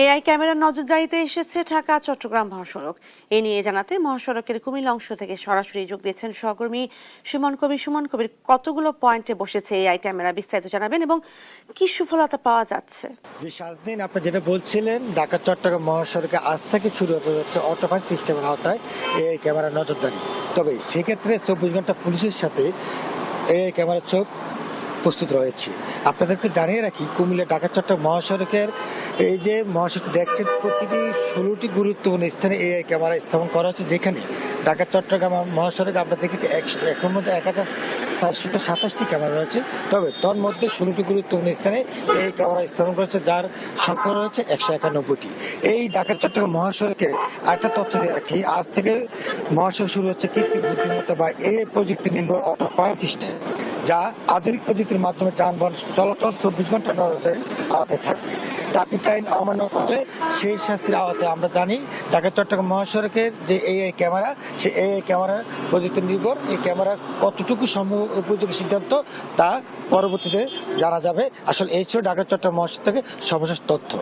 AI ক্যামেরার নজরদারিতে এসেছে ঢাকা চট্টগ্রাম মহাসড়ক। এ নিয়ে জানাতে মহাসড়কের কুমিল্লা অংশ থেকে সরাসরি যোগ দিয়েছেন সহকর্মী সুমন কবির। সুমন কবির, কতগুলো পয়েন্টে বসেছে এআই ক্যামেরা, বিস্তারিত জানাবেন এবং কি সুফলতা পাওয়া যাচ্ছে? যে 7 দিন আপনি যেটা বলছিলেন, ঢাকা চট্টগ্রাম মহাসড়কে আজ থেকে শুরু হতে যাচ্ছে অটোপাস সিস্টেমের আওতায় এই ক্যামেরা নজরদারি। তবে সেক্ষেত্রে 24 ঘন্টা পুলিশের সাথে এই ক্যামেরার চোখ প্রস্তুত রয়েছে। আপনাদেরকে জানিয়ে রাখি, কুমিল্লা ঢাকা চট্টগ্রাম মহাসড়কের এই যে মহাসড়ক দেখছেন, প্রতিটি 16টি গুরুত্বপূর্ণ স্থানে এআই ক্যামেরা স্থাপন করা হচ্ছে। যেখানে ঢাকা চট্টগ্রাম মহাসড়কে আমরা দেখেছি এখন মধ্যে 1427টি ক্যামেরা রয়েছে। তবে তোর মধ্যে 16টি গুরুত্বপূর্ণ স্থানে এই ক্যামেরা স্থাপন করেছে, যার সংখ্যা রয়েছে 191টি। এই ঢাকা চট্টগ্রাম মহাসড়কে একটা তথ্য দিয়ে রাখি, আজ থেকে মহাসড়ক শুরু হচ্ছে কৃত্রিম বুদ্ধিমত্তা বা এআই প্রযুক্তি নির্ভর অটোপাস সিস্টেম, যা আধুনিক প্রযুক্তির মাধ্যমে যানবাহন চলাচল 24 ঘন্টা নজরদারির আওতায় থাকবে। ট্রাফিক আইন অমান্য করলে সেই শাস্তির আওতায়। আমরা জানি ঢাকা চট্টগ্রাম মহাসড়কের যে এআই ক্যামেরা, সেই এআই ক্যামেরার প্রযুক্তি নির্ভর এই ক্যামেরার কতটুকু সম্ভব উপযোগী সিদ্ধান্ত তা পরবর্তীতে জানা যাবে। আসলে এই ছিল ঢাকা চট্টগ্রাম মহাসড়ক থেকে সর্বশেষ তথ্য।